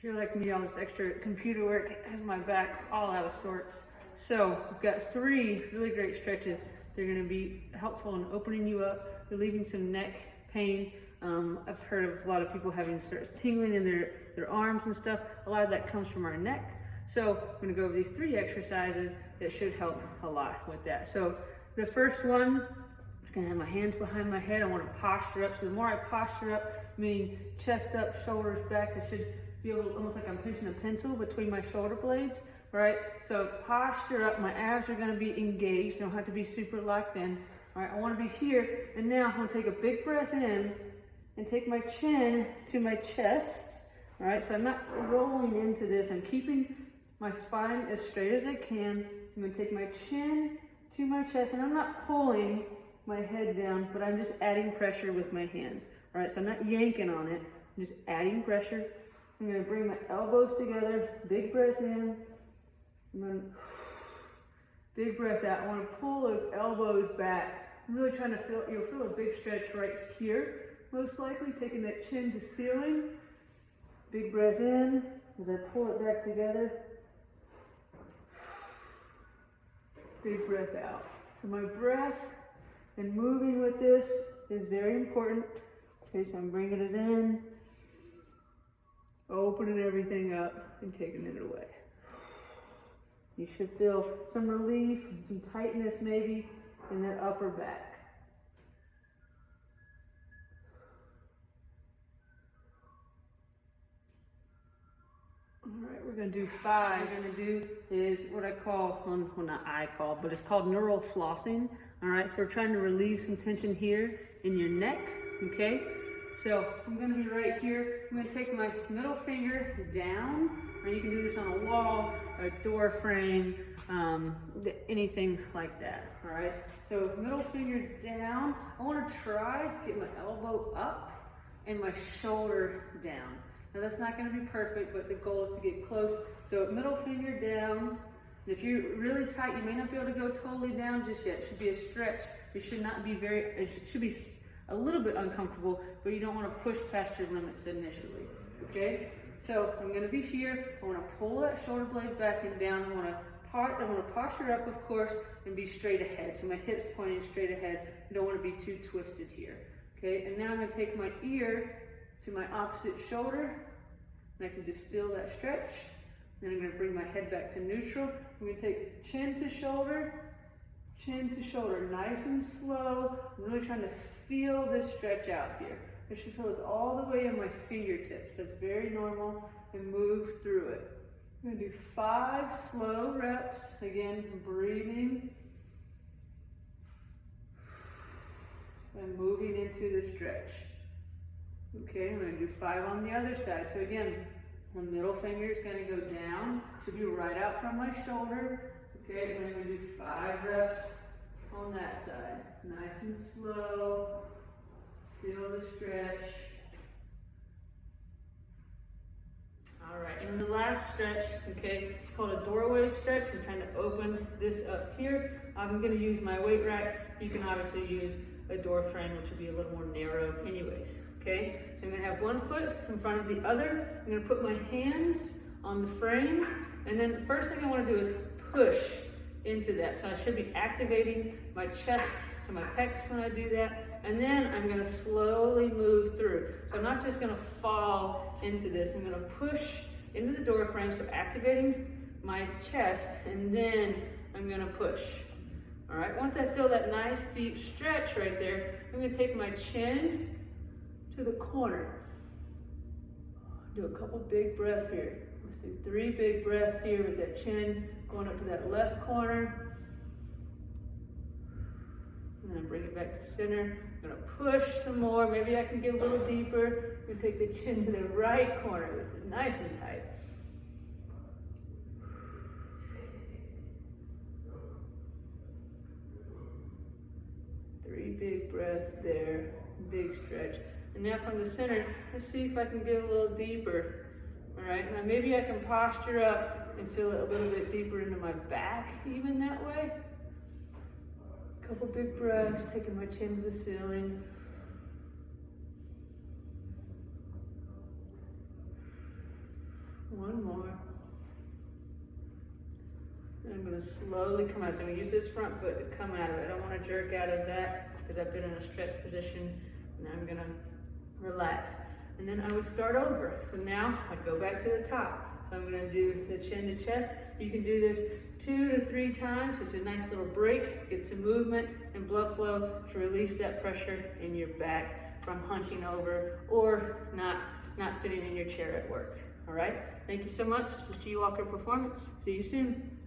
If you're like me, all this extra computer work has my back all out of sorts. So we've got 3 really great stretches. They're gonna be helpful in opening you up, relieving some neck pain. I've heard of a lot of people having starts tingling in their arms and stuff. A lot of that comes from our neck. So I'm gonna go over these 3 exercises that should help a lot with that. So the first one, I'm gonna have my hands behind my head. I wanna posture up. So the more I posture up, meaning chest up, shoulders back, I should feel almost like I'm pinching a pencil between my shoulder blades, right? So posture up, my abs are gonna be engaged. They don't have to be super locked in. All right, I wanna be here, and now I'm gonna take a big breath in and take my chin to my chest. All right, so I'm not rolling into this. I'm keeping my spine as straight as I can. I'm gonna take my chin to my chest, and I'm not pulling my head down, but I'm just adding pressure with my hands. All right, so I'm not yanking on it, I'm just adding pressure. I'm gonna bring my elbows together, big breath in, and then big breath out. I wanna pull those elbows back. I'm really trying to feel, you'll feel a big stretch right here, most likely, taking that chin to ceiling. Big breath in as I pull it back together. Big breath out. So my breath and moving with this is very important. Okay, so I'm bringing it in, opening everything up and taking it away. You should feel some relief, some tightness maybe in that upper back. All right, we're gonna do 5. What we're gonna do is what I call, well not I call, but it's called neural flossing. All right, so we're trying to relieve some tension here in your neck, okay? So I'm gonna be right here. I'm gonna take my middle finger down, and you can do this on a wall, a door frame, anything like that, all right? So middle finger down. I wanna try to get my elbow up and my shoulder down. Now that's not gonna be perfect, but the goal is to get close. So middle finger down. And if you're really tight, you may not be able to go totally down just yet. It should be a stretch. It should not be it should be a little bit uncomfortable, but you don't want to push past your limits initially, okay? So I'm going to be here. I want to pull that shoulder blade back and down. I want to posture up, of course, and be straight ahead. So my hips pointing straight ahead. You don't want to be too twisted here, okay? And now I'm going to take my ear to my opposite shoulder, and I can just feel that stretch. Then I'm going to bring my head back to neutral. I'm going to take chin to shoulder, nice and slow. I'm really trying to feel this stretch out here. I should feel this all the way in my fingertips. That's very normal, and move through it. I'm going to do 5 slow reps. Again, breathing and moving into the stretch. Okay, I'm going to do 5 on the other side. So again, the middle finger is going to go down, should be right out from my shoulder. Okay, and I'm going to do 5 reps on that side. Nice and slow. Feel the stretch. All right, and the last stretch, okay, it's called a doorway stretch. I'm trying to open this up here. I'm going to use my weight rack. You can obviously use a door frame, which would be a little more narrow anyways. Okay, so I'm gonna have one foot in front of the other. I'm gonna put my hands on the frame, and then the first thing I wanna do is push into that. So I should be activating my chest, so my pecs when I do that, and then I'm gonna slowly move through. So I'm not just gonna fall into this, I'm gonna push into the door frame, so activating my chest, and then I'm gonna push. All right, once I feel that nice deep stretch right there, I'm gonna take my chin to the corner. Do a couple big breaths here. Let's do 3 big breaths here with that chin going up to that left corner. And then bring it back to center. I'm gonna push some more. Maybe I can get a little deeper. I'm gonna take the chin to the right corner, which is nice and tight. Three big breaths there, big stretch. And now from the center, let's see if I can get a little deeper. All right, now maybe I can posture up and feel it a little bit deeper into my back, even that way. Couple big breaths, taking my chin to the ceiling. One more. And I'm gonna slowly come out. So I'm gonna use this front foot to come out of it. I don't wanna jerk out of that because I've been in a stretched position. Now I'm gonna relax. And then I would start over. So now I go back to the top. So I'm gonna do the chin to chest. You can do this 2 to 3 times. It's a nice little break. Get some movement and blood flow to release that pressure in your back from hunching over or not sitting in your chair at work. All right, thank you so much. This is G Walker Performance. See you soon.